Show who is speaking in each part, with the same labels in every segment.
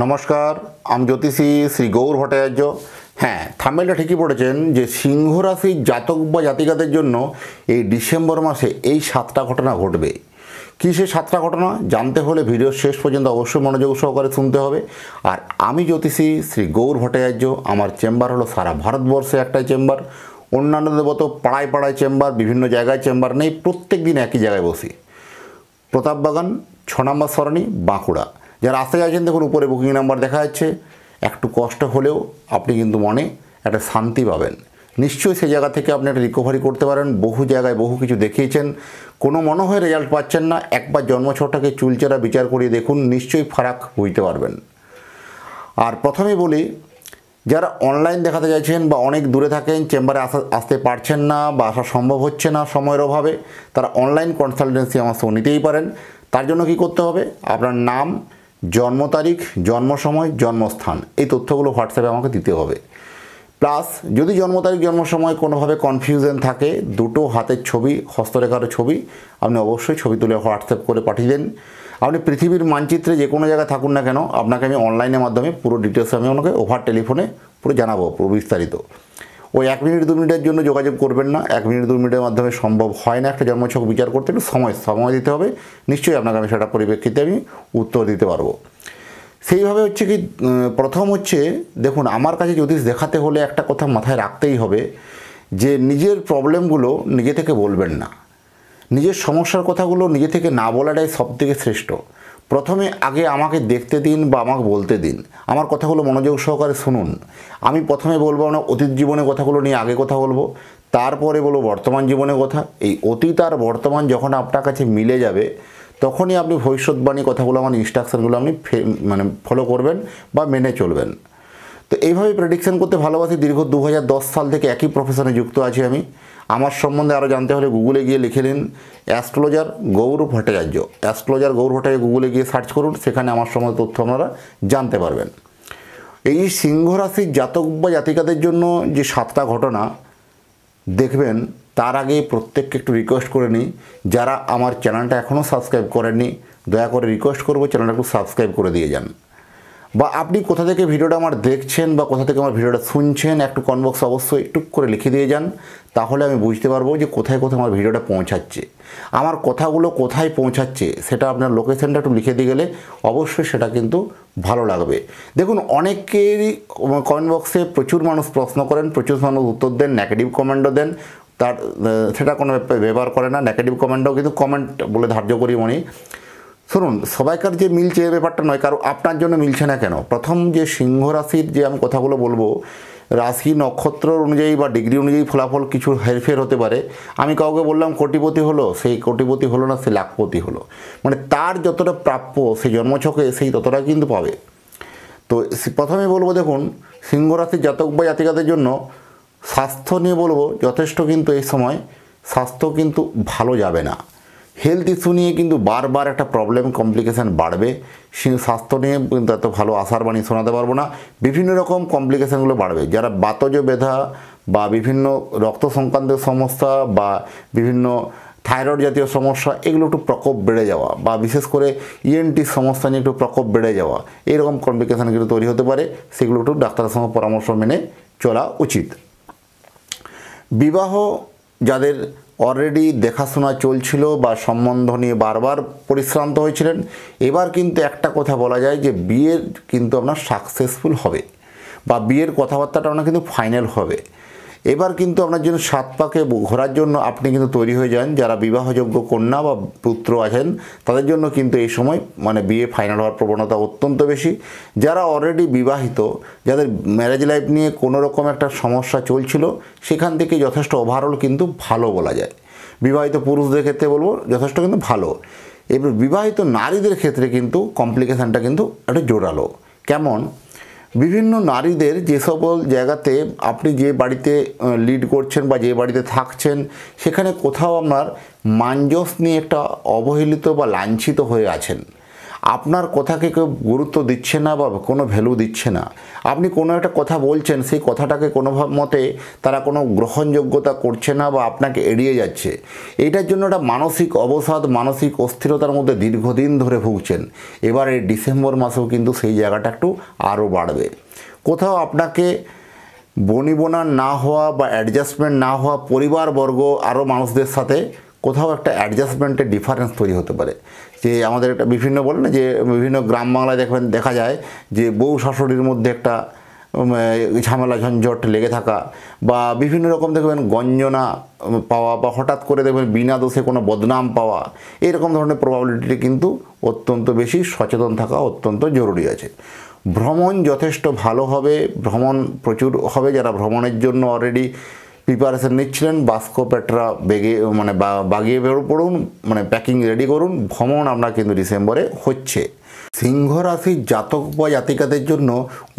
Speaker 1: নমস্কার, আমি জ্যোতিষী শ্রী গৌর ভট্টাচার্য। হ্যাঁ, থাম্বনেলটা ঠিকই পড়েছেন যে সিংহ রাশির জাতক বা জাতিকাদের জন্য এই ডিসেম্বর মাসে এই 7টা ঘটনা ঘটবে। কী সেই 7টা ঘটনা জানতে হলে ভিডিওর শেষ পর্যন্ত অবশ্যই মনোযোগ সহকারে শুনতে হবে। আর আমি জ্যোতিষী শ্রী গৌর ভট্টাচার্য, আমার চেম্বার হলো সারা ভারতবর্ষে একটাই চেম্বার। অন্যান্যদের মতো পাড়ায় পাড়ায় চেম্বার, বিভিন্ন জায়গায় চেম্বার নেই, প্রত্যেক দিন একই জায়গায় বসি। প্রতাপবাগান 6 নম্বর সরণি, বাঁকুড়া। যারা আসতে চাইছেন দেখুন উপরে বুকিং নাম্বার দেখা যাচ্ছে। একটু কষ্ট হলেও আপনি কিন্তু মনে একটা শান্তি পাবেন। নিশ্চয়ই সেই জায়গা থেকে আপনি একটা রিকভারি করতে পারেন। বহু জায়গায় বহু কিছু দেখিয়েছেন, কোনো মনে হয় রেজাল্ট পাচ্ছেন না, একবার জন্মছকটাকে চুলচেরা বিচার করিয়ে দেখুন, নিশ্চয়ই ফারাক বুঝতে পারবেন। আর প্রথমেই বলি, যারা অনলাইন দেখাতে চাইছেন বা অনেক দূরে থাকেন, চেম্বারে আসতে পারছেন না বা আসা সম্ভব হচ্ছে না সময়ের অভাবে, তারা অনলাইন কনসালটেন্সি আমার সঙ্গে নিতেই পারেন। তার জন্য কি করতে হবে? আপনার নাম, জন্ম তারিখ, জন্ম সময়, জন্মস্থান, এই তথ্যগুলো হোয়াটসঅ্যাপে আমাকে দিতে হবে। প্লাস যদি জন্ম তারিখ জন্ম সময় কোনোভাবে কনফিউশন থাকে, দুটো হাতের ছবি, হস্তরেখার ছবি আপনি অবশ্যই ছবি তুলে হোয়াটসঅ্যাপ করে পাঠিয়ে দেন। আপনি পৃথিবীর মানচিত্রে যে কোনো জায়গায় থাকুন না কেন, আপনাকে আমি অনলাইনের মাধ্যমে পুরো ডিটেলস আমি আপনাকে ওভার টেলিফোনে পুরো জানাবো, পুরো বিস্তারিত। ওই 1 মিনিট 2 মিনিটের জন্য যোগাযোগ করবেন না। 1 মিনিট 2 মিনিটের মাধ্যমে সম্ভব হয় না একটা জন্মছক বিচার করতে, একটু সময় দিতে হবে। নিশ্চয়ই আপনাকে আমি সেটা পরিপ্রেক্ষিতে আমি উত্তর দিতে পারবো। সেইভাবে হচ্ছে কি, প্রথম হচ্ছে দেখুন, আমার কাছে জ্যোতিষ দেখাতে হলে একটা কথা মাথায় রাখতেই হবে যে নিজের প্রবলেমগুলো নিজে থেকে বলবেন না। নিজের সমস্যার কথাগুলো নিজে থেকে না বলাটাই সবথেকে শ্রেষ্ঠ। প্রথমে আগে আমাকে দেখতে দিন বা আমাকে বলতে দিন, আমার কথাগুলো মনোযোগ সহকারে শুনুন। আমি প্রথমে বলবো না অতীত জীবনের কথাগুলো নিয়ে আগে কথা বলবো, তারপরে বলবো বর্তমান জীবনের কথা। এই অতীত আর বর্তমান যখন আপনার কাছে মিলে যাবে, তখনই আপনি ভবিষ্যৎবাণী কথাগুলো, আমার ইনস্ট্রাকশনগুলো আপনি ফলো করবেন বা মেনে চলবেন। তো এইভাবে প্রেডিকশন করতে ভালোবাসি। দীর্ঘ 2010 সাল থেকে একই প্রফেশনে যুক্ত আছি আমি। আমার সম্বন্ধে আরও জানতে হলে গুগলে গিয়ে লিখে নিন অ্যাস্ট্রোলজার গৌর ভট্টাচার্য। অ্যাস্ট্রোলজার গৌর ভট্টাচার্য গুগলে গিয়ে সার্চ করুন, সেখানে আমার সম্বন্ধে তথ্য আপনারা জানতে পারবেন। এই সিংহ রাশির জাতক বা জাতিকাদের জন্য যে 7টা ঘটনা দেখবেন, তার আগে প্রত্যেককে একটু রিকোয়েস্ট করে নিই, যারা আমার চ্যানেলটা এখনও সাবস্ক্রাইব করেননি, দয়া করে রিকোয়েস্ট করবো চ্যানেলটা একটু সাবস্ক্রাইব করে দিয়ে যান। বা আপনি কোথা থেকে ভিডিওটা আমার দেখছেন বা কোথা থেকে আমার ভিডিওটা শুনছেন, একটু কমেন্ট বক্সে অবশ্যই একটু করে লিখে দিয়ে যান। তাহলে আমি বুঝতে পারবো যে কোথায় কোথায় আমার ভিডিওটা পৌঁছাচ্ছে, আমার কথাগুলো কোথায় পৌঁছাচ্ছে, সেটা আপনার লোকেশনটা একটু লিখে দিয়ে গেলে অবশ্যই সেটা কিন্তু ভালো লাগবে। দেখুন, অনেকেরই কমেন্ট বক্সে প্রচুর মানুষ প্রশ্ন করেন, প্রচুর মানুষ উত্তর দেন, নেগেটিভ কমেন্টও দেন। তার সেটা কোনো ব্যবহার করে না, নেগেটিভ কমেন্টও কিন্তু কমেন্ট বলে ধার্য করি মনে। শুনুন, সবাইকার যে মিলছে এ ব্যাপারটা নয়, কারণ আপনার জন্য মিলছে না কেন। প্রথম যে সিংহ রাশির যে আমি কথাগুলো বলবো, রাশি নক্ষত্র অনুযায়ী বা ডিগ্রি অনুযায়ী ফলাফল কিছু হেরফের হতে পারে। আমি কাউকে বললাম কোটিপতি হলো, সেই কোটিপতি হলো না, সে লাখপতি হলো। মানে তার যতটা প্রাপ্য সেই জন্মছকে সেই ততটা কিন্তু পাবে। তো প্রথমে বলবো, দেখুন সিংহ রাশির জাতক বা জাতিকাদের জন্য স্বাস্থ্য নিয়ে বলবো, যথেষ্ট কিন্তু এই সময় স্বাস্থ্য কিন্তু ভালো যাবে না। হেলথ ইস্যু নিয়ে কিন্তু বারবার একটা প্রবলেম, কমপ্লিকেশান বাড়বে। স্বাস্থ্য নিয়ে কিন্তু এত ভালো আশার বাণী শোনাতে পারবো না। বিভিন্ন রকম কমপ্লিকেশানগুলো বাড়বে। যারা বাতজ ব্যথা বা বিভিন্ন রক্ত সংক্রান্ত সমস্যা বা বিভিন্ন থাইরয়েড জাতীয় সমস্যা, এগুলো একটু প্রকোপ বেড়ে যাওয়া বা বিশেষ করে ইএনটি সমস্যা নিয়ে একটু প্রকোপ বেড়ে যাওয়া, এইরকম কমপ্লিকেশান কিন্তু তৈরি হতে পারে। সেগুলো একটু ডাক্তারের সঙ্গে পরামর্শ মেনে চলা উচিত। বিবাহ যাদের অলরেডি দেখাশোনা চলছিল বা সম্বন্ধ নিয়ে বারবার পরিশ্রান্ত হয়েছিলেন, এবার কিন্তু একটা কথা বলা যায় যে বিয়ের কিন্তু আপনার সাকসেসফুল হবে বা বিয়ের কথাবার্তাটা আপনার কিন্তু ফাইনাল হবে। এবার কিন্তু আপনার জন্য 7 পাকে ঘোরার জন্য আপনি কিন্তু তৈরি হয়ে যান। যারা বিবাহযোগ্য কন্যা বা পুত্র আছেন, তাদের জন্য কিন্তু এই সময় মানে বিয়ে ফাইনাল হওয়ার প্রবণতা অত্যন্ত বেশি। যারা অলরেডি বিবাহিত, যাদের ম্যারেজ লাইফ নিয়ে কোনো রকম একটা সমস্যা চলছিল, সেখান থেকে যথেষ্ট ওভারঅল কিন্তু ভালো বলা যায়। বিবাহিত পুরুষদের ক্ষেত্রে বলবো যথেষ্ট কিন্তু ভালো। এবার বিবাহিত নারীদের ক্ষেত্রে কিন্তু কমপ্লিকেশানটা কিন্তু একটু জোরালো। কেমন? বিভিন্ন নারীদের যে সকল জায়গাতে আপনি যে বাড়িতে লিড করছেন বা যে বাড়িতে থাকছেন, সেখানে কোথাও আপনার মানযশ নিয়ে একটা অবহেলিত বা লাঞ্ছিত হয়ে আছেন। আপনার কথাকে কেউ গুরুত্ব দিচ্ছে না বা কোনো ভ্যালু দিচ্ছে না। আপনি কোনো একটা কথা বলছেন, সেই কথাটাকে কোনো মতে তারা কোনো গ্রহণযোগ্যতা করছে না বা আপনাকে এড়িয়ে যাচ্ছে। এইটার জন্য একটা মানসিক অবসাদ, মানসিক অস্থিরতার মধ্যে দীর্ঘদিন ধরে ভুগছেন। এবার এই ডিসেম্বর মাসেও কিন্তু সেই জায়গাটা একটু আরও বাড়বে। কোথাও আপনাকে বনিবনা না হওয়া বা অ্যাডজাস্টমেন্ট না হওয়া পরিবারবর্গ আরও মানুষদের সাথে কোথাও একটা অ্যাডজাস্টমেন্টের ডিফারেন্স তৈরি হতে পারে। যে আমাদের একটা বিভিন্ন বলে না, যে বিভিন্ন গ্রাম বাংলায় দেখা যায় যে বউ শাশুড়ির মধ্যে একটা ঝামেলা ঝঞ্ঝট লেগে থাকা, বা বিভিন্ন রকম দেখবেন গঞ্জনা পাওয়া, বা হঠাৎ করে দেখবেন বিনা দোষে কোনো বদনাম পাওয়া, এইরকম ধরনের প্রবাবিলিটি কিন্তু অত্যন্ত বেশি। সচেতন থাকা অত্যন্ত জরুরি আছে। ভ্রমণ যথেষ্ট ভালো হবে, ভ্রমণ প্রচুর হবে। যারা ভ্রমণের জন্য অলরেডি প্রিপারেশন নিচ্ছিলেন, বাস্কো পেট্রা বাগিয়ে পড়ুন, প্যাকিং রেডি করুন। ভ্রমণ আপনার কিন্তু ডিসেম্বরে হচ্ছে। সিংহ রাশির জাতক বা জাতিকাদের জন্য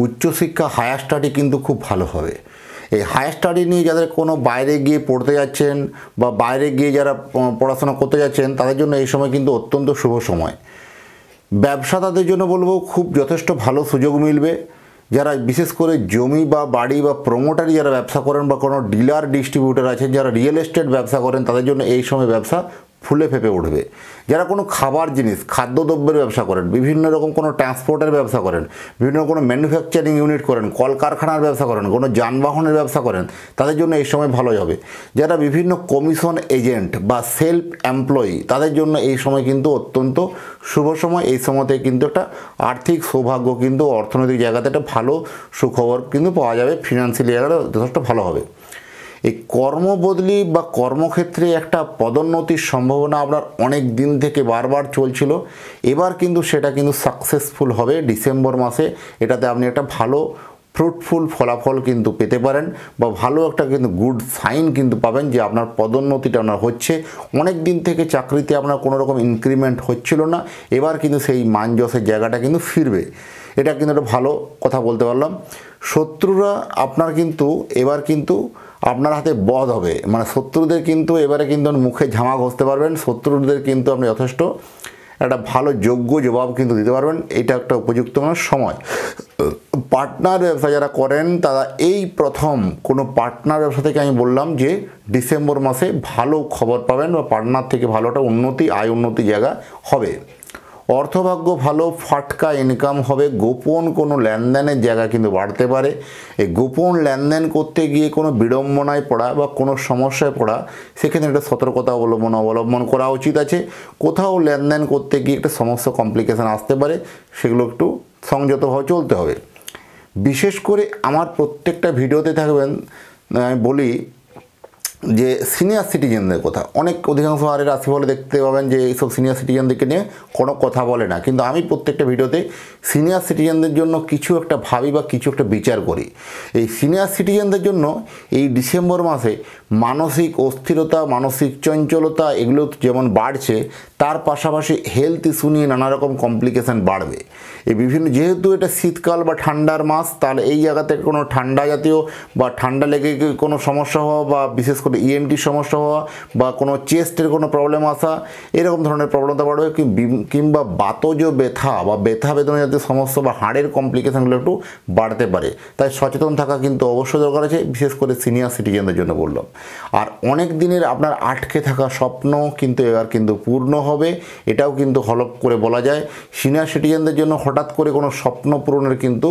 Speaker 1: উচ্চশিক্ষা, হায়ার স্টাডি কিন্তু খুব ভালো হবে। এই হায়ার স্টাডি নিয়ে যাদের কোনো বাইরে গিয়ে পড়তে যাচ্ছেন বা বাইরে গিয়ে যারা পড়াশোনা করতে যাচ্ছেন, তাদের জন্য এই সময় কিন্তু অত্যন্ত শুভ সময়। ব্যবসাদারদের জন্য বলবো খুব যথেষ্ট ভালো সুযোগ মিলবে। যারা বিশেষ করে জমি বা বাড়ি বা প্রমোটারি যারা ব্যবসা করেন, বা কোনো ডিলার ডিস্ট্রিবিউটার আছেন, যারা রিয়েল এস্টেট ব্যবসা করেন, তাদের জন্য এই সময় ব্যবসা ফুলে ফেঁপে উঠবে। যারা কোনো খাবার জিনিস, খাদ্যদ্রব্যের ব্যবসা করেন, বিভিন্ন রকম কোনো ট্রান্সপোর্টের ব্যবসা করেন, বিভিন্ন কোনো ম্যানুফ্যাকচারিং ইউনিট করেন, কলকারখানার ব্যবসা করেন, কোনো যানবাহনের ব্যবসা করেন, তাদের জন্য এই সময় ভালোই হবে। যারা বিভিন্ন কমিশন এজেন্ট বা সেলফ এমপ্লয়ি, তাদের জন্য এই সময় কিন্তু অত্যন্ত শুভ সময়। এই সময়তে কিন্তু একটা আর্থিক সৌভাগ্য, কিন্তু অর্থনৈতিক জায়গাতে একটা ভালো সুখবর কিন্তু পাওয়া যাবে। ফিনান্সিয়াল জায়গাটা যথেষ্ট ভালো হবে। এই কর্মবদলি বা কর্মক্ষেত্রে একটা পদোন্নতির সম্ভাবনা আপনার অনেক দিন থেকে বারবার চলছিল, এবার কিন্তু সেটা কিন্তু সাকসেসফুল হবে ডিসেম্বর মাসে। এটাতে আপনি একটা ভালো ফ্রুটফুল ফলাফল কিন্তু পেতে পারেন, বা ভালো একটা কিন্তু গুড সাইন কিন্তু পাবেন যে আপনার পদোন্নতিটা আপনার হচ্ছে। অনেক দিন থেকে চাকরিতে আপনার কোনো রকম ইনক্রিমেন্ট হচ্ছিল না, এবার কিন্তু সেই মান যশের জায়গাটা কিন্তু ফিরবে। এটা কিন্তু একটা ভালো কথা বলতে পারলাম। শত্রুরা আপনার কিন্তু এবার কিন্তু আপনার হাতে বধ হবে, শত্রুদের কিন্তু এবারে কিন্তু মুখে ঝামা ঘষতে পারবেন। শত্রুদের কিন্তু আপনি যথেষ্ট একটা ভালো যোগ্য জবাব কিন্তু দিতে পারবেন। এটা একটা উপযুক্ত সময়। পার্টনার ব্যবসা যারা করেন, তারা এই প্রথম কোনো পার্টনার ব্যবসা থেকে আমি বললাম যে ডিসেম্বর মাসে ভালো খবর পাবেন, বা পার্টনার থেকে ভালো একটা উন্নতি, আয় উন্নতি জায়গা হবে। অর্থভাগ্য ভালো, ফাটকা ইনকাম হবে। গোপন কোনো লেনদেনের জায়গা কিন্তু বাড়তে পারে। এই গোপন লেনদেন করতে গিয়ে কোনো বিড়ম্বনায় পড়া বা কোনো সমস্যায় পড়া, সেক্ষেত্রে একটা সতর্কতা অবলম্বন করা উচিত আছে। কোথাও লেনদেন করতে গিয়ে একটা সমস্যা, কমপ্লিকেশান আসতে পারে, সেগুলো একটু সংযতভাবে চলতে হবে। বিশেষ করে আমার প্রত্যেকটা ভিডিওতে থাকবেন, আমি বলি যে সিনিয়র সিটিজেনদের কথা। অধিকাংশ রাশি বলে দেখতে পাবেন যে এইসব সিনিয়র সিটিজেনদেরকে নিয়ে কোনো কথা বলে না, কিন্তু আমি প্রত্যেকটা ভিডিওতে সিনিয়র সিটিজেনদের জন্য কিছু একটা ভাবি বা কিছু একটা বিচার করি। এই সিনিয়র সিটিজেনদের জন্য এই ডিসেম্বর মাসে মানসিক অস্থিরতা, মানসিক চঞ্চলতা এগুলো যেমন বাড়ছে, তার পাশাপাশি হেলথ ইস্যু নিয়ে নানা রকম কমপ্লিকেশান বাড়বে। এই যেহেতু এটা শীতকাল বা ঠান্ডার মাস, তাহলে এই জায়গাতে কোনো ঠান্ডা জাতীয় বা ঠান্ডা লেগে কোনো সমস্যা হওয়া, বা বিশেষ করে ইএনটি সমস্যা হওয়া, বা কোনো চেস্টের কোনো প্রবলেম আসা, এরকম ধরনের প্রবণতা বাড়বে। কিংবা বাতজ ব্যথা বা ব্যথা বেদনা জাতীয় সমস্যা বা হাড়ের কমপ্লিকেশানগুলো একটু বাড়তে পারে। তাই সচেতন থাকা কিন্তু অবশ্যই দরকার আছে, বিশেষ করে সিনিয়র সিটিজেনদের জন্য বললাম। আর অনেক দিনের আপনার আটকে থাকা স্বপ্ন কিন্তু এবার কিন্তু পূর্ণ হবে, এটাও কিন্তু হলফ করে বলা যায়। সিনিয়র সিটিজেনদের জন্য হঠাৎ করে কোনো স্বপ্ন পূরণের কিন্তু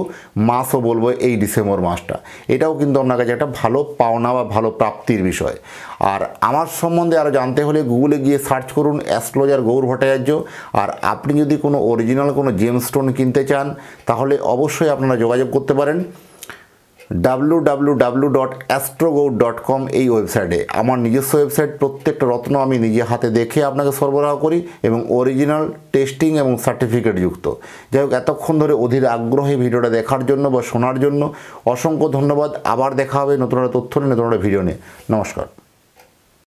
Speaker 1: মাসও বলবো এই ডিসেম্বর মাসটা। এটাও কিন্তু আপনার কাছে একটা ভালো পাওনা বা ভালো প্রাপ্তির বিষয়। আর আমার সম্বন্ধে আরও জানতে হলে গুগলে গিয়ে সার্চ করুন অ্যাস্ট্রোলজার গৌর ভট্টাচার্য। আর আপনি যদি কোনো অরিজিনাল কোনো জেমস্টোন কিনতে চান, তাহলে অবশ্যই আপনারা যোগাযোগ করতে পারেন www.astrogour.com এই ওয়েবসাইটে। আমার নিজস্ব ওয়েবসাইট, প্রত্যেকটা রত্ন আমি নিজে হাতে দেখে আপনাকে সরবরাহ করি, এবং অরিজিনাল টেস্টিং এবং সার্টিফিকেট যুক্ত। যাই হোক, এতক্ষণ ধরে অধীর আগ্রহে ভিডিওটা দেখার জন্য বা শোনার জন্য অসংখ্য ধন্যবাদ। আবার দেখা হবে নতুন একটা তথ্য নিয়ে, নতুন একটা ভিডিও নিয়ে। নমস্কার।